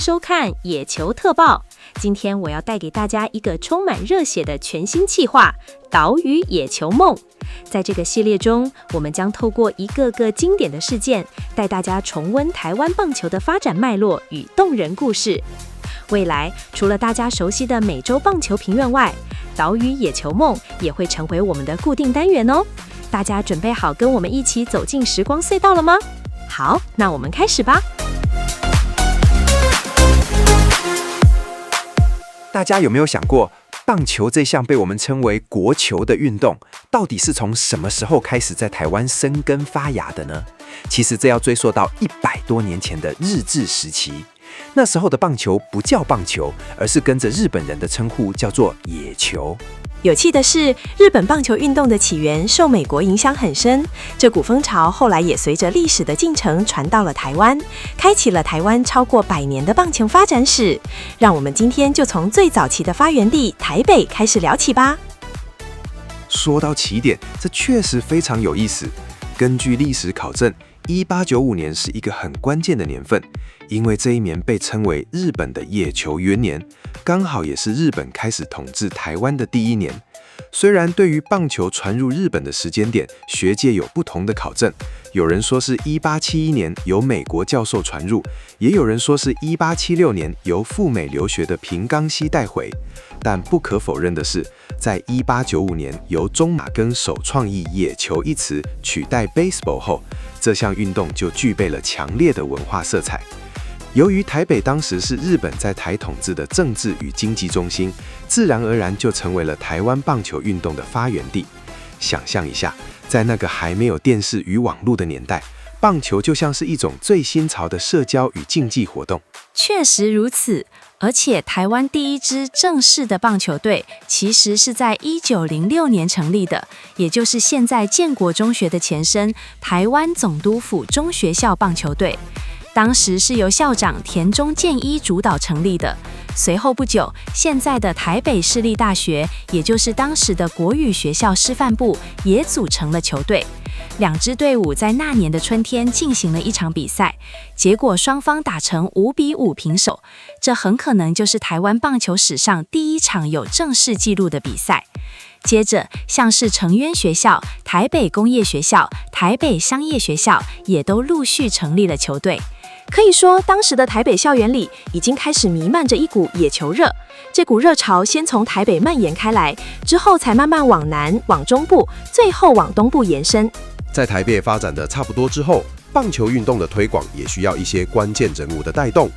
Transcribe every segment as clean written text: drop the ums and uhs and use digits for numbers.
收看《野球特報》。今天我要帶給大家一個充滿熱血的全新企劃——島嶼野球夢。在這個系列中，我們將透過一個個經典的事件，帶大家重溫台灣棒球的發展脈絡與動人故事。未來，除了大家熟悉的每周棒球評論外，島嶼野球夢也會成為我們的固定單元哦。大家準備好跟我們一起走進時光隧道了嗎？好，那我們開始吧。大家有沒有想過，棒球這項被我們稱為國球的運動，到底是從什麼時候開始在台灣生根發芽的呢？其實這要追溯到100多年前的日治時期。那時候的棒球不叫棒球，而是跟着日本人的稱呼叫做野球。有趣的是，日本棒球運動的起源受美國影響很深，這股風潮後來也隨着歷史的進程傳到了台灣，開啟了台灣超過100年的棒球發展史。讓我們今天就從最早期的發源地台北開始聊起吧。說到起點，這確實非常有意思。根據歷史考證，1895年是一個很關鍵的年份，因為這一年被稱為日本的野球元年，剛好也是日本開始統治台灣的第一年。雖然對於棒球傳入日本的時間點，學界有不同的考證，有人說是1871年由美國教授傳入，也有人說是1876年由赴美留學的平岡希帶回。但不可否認的是，在1895年由中馬根首創意野球一詞取代 baseball 後，這項運動就具備了強烈的文化色彩。由於台北當時是日本在台統治的政治與經濟中心，自然而然就成為了台灣棒球運動的發源地。想象一下，在那個還沒有電視與網絡的年代，棒球就像是一種最新潮的社交與競技活動。確實如此，而且台灣第一支正式的棒球隊其實是在1906年成立的，也就是現在建國中學的前身——台灣總督府中學校棒球隊。當時是由校長田中健一主導成立的。隨後不久，現在的台北市立大學，也就是當時的國語學校師範部，也組成了球隊。兩支隊伍在那年的春天進行了一場比賽，結果雙方打成5-5平手。這很可能就是台灣棒球史上第一場有正式記錄的比賽。接着，像是成淵學校、台北工業學校、台北商業學校，也都陸續成立了球隊。可以說，當時的台北校園裡已經開始彌漫着一股野球熱。這股熱潮先從台北蔓延開來，之後才慢慢往南、往中部，最後往東部延伸。在台北發展的差不多之後，棒球運動的推廣也需要一些關鍵人物的帶動。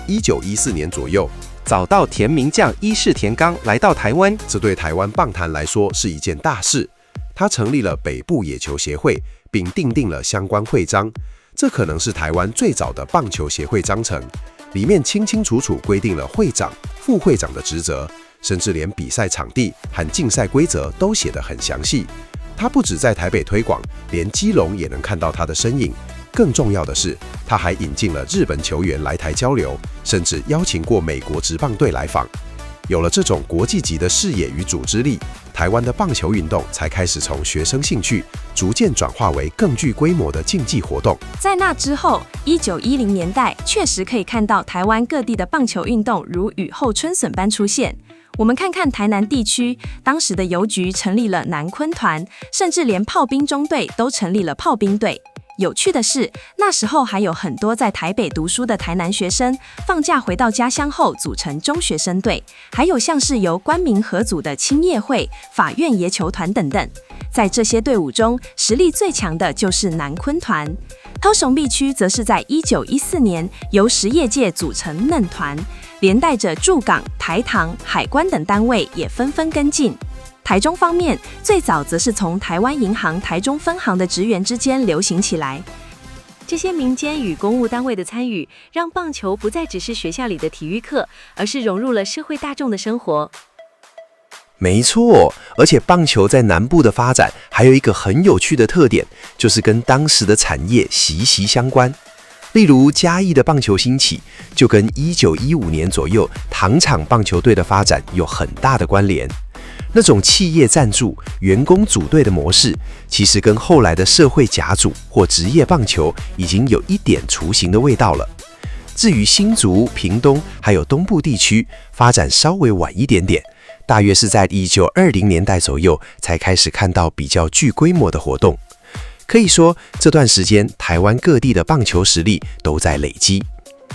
1914年左右，早稻田名將伊勢田剛來到台灣，這對台灣棒壇來說是一件大事。他成立了北部野球協會，並訂定了相關會章。這可能是台灣最早的棒球協會章程，裡面清清楚楚規定了會長、副會長的職責，甚至連比賽場地和競賽規則都寫得很詳細。他不只在台北推廣，連基隆也能看到他的身影。更重要的是，他還引進了日本球員來台交流，甚至邀請過美國職棒隊來訪。有了這種國際級的視野與組織力，台灣的棒球運動才開始從學生興趣逐漸轉化為更具規模的競技活動。在那之後，1910年代確實可以看到台灣各地的棒球運動如雨後春筍般出現。我們看看台南地區，當時的郵局成立了南昆團，甚至連炮兵中隊都成立了炮兵隊。有趣的是，那時候還有很多在台北讀書的台南學生，放假回到家鄉後組成中學生隊，還有像是由官民合組的青葉會、法院野球團等等。在這些隊伍中，實力最強的就是南昆團。高雄地區則是在1914年由實業界組成嫩團，連帶着駐港、台糖、海關等單位也紛紛跟進。台中方面，最早則是從台灣銀行台中分行的職員之間流行起來。這些民間與公務單位的參與，讓棒球不再只是學校裡的體育課，而是融入了社會大眾的生活。沒錯，而且棒球在南部的發展還有一個很有趣的特點，就是跟當時的產業息息相關。例如嘉義的棒球興起，就跟1915年左右糖廠棒球隊的發展有很大的關聯。那種企業贊助、員工組隊的模式，其實跟後來的社會甲組或職業棒球已經有一點雛形的味道了。至於新竹、屏東還有東部地區，發展稍微晚一點點，大約是在1920年代左右才開始看到比較具規模的活動。可以說，這段時間台灣各地的棒球實力都在累積。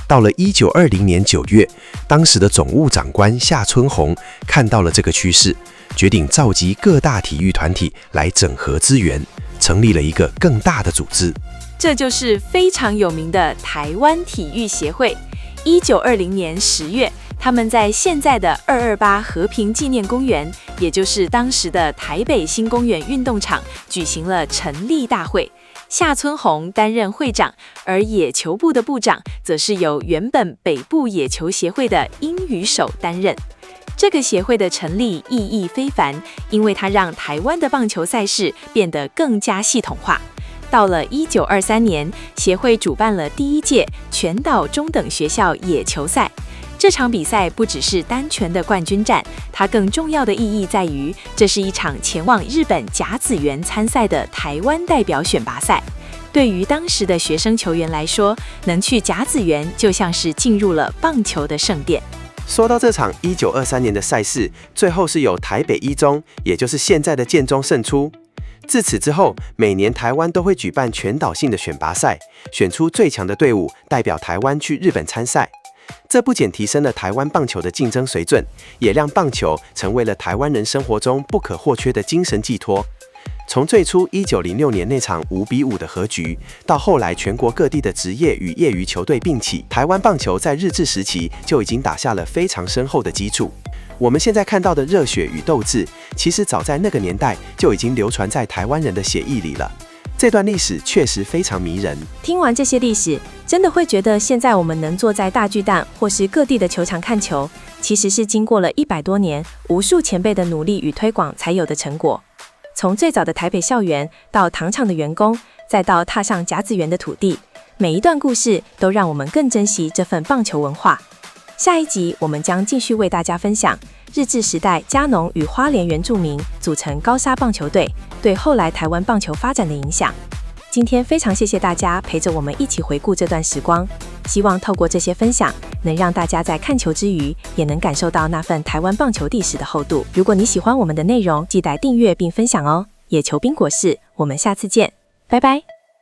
到了1920年9月，當時的總務長官夏春鴻看到了這個趨勢，決定召集各大體育團體來整合資源，成立了一個更大的組織。這就是非常有名的台灣體育協會。1920年10月，他們在現在的228和平紀念公園，也就是當時的台北新公園運動場，舉行了成立大會。夏春鴻擔任會長，而野球部的部長則是由原本北部野球協會的殷宇守擔任。這個協會的成立意義非凡，因為它讓台灣的棒球賽事變得更加系統化。到了1923年，協會主辦了第一屆全島中等學校野球賽。這場比賽不只是單純的冠軍戰，它更重要的意義在於，這是一場前往日本甲子園參賽的台灣代表選拔賽。對於當時的學生球員來說，能去甲子園就像是進入了棒球的聖殿。說到這場1923年的賽事，最後是由台北一中，也就是現在的建中勝出。自此之後，每年台灣都會舉辦全島性的選拔賽，選出最強的隊伍代表台灣去日本參賽。這不僅提升了台灣棒球的競爭水準，也讓棒球成為了台灣人生活中不可或缺的精神寄託。從最初1906年那場5-5的和局，到後來全國各地的職業與業餘球隊並起，台灣棒球在日治時期就已經打下了非常深厚的基礎。我們現在看到的熱血與鬥志，其實早在那個年代就已經流傳在台灣人的血液裡了。這段歷史確實非常迷人。聽完這些歷史，真的會覺得現在我們能坐在大巨蛋或是各地的球場看球，其實是經過了100多年無數前輩的努力與推廣才有的成果。從最早的台北校園，到糖廠的員工，再到踏上甲子園的土地，每一段故事都讓我們更珍惜這份棒球文化。下一集我們將繼續為大家分享日治時代嘉農與花蓮原住民組成高砂棒球隊對後來台灣棒球發展的影響。今天非常謝謝大家陪着我們一起回顧這段時光，希望透過這些分享，能讓大家在看球之餘，也能感受到那份台灣棒球歷史的厚度。如果你喜歡我們的內容，記得訂閱並分享哦。野球冰果室，我們下次見，拜拜。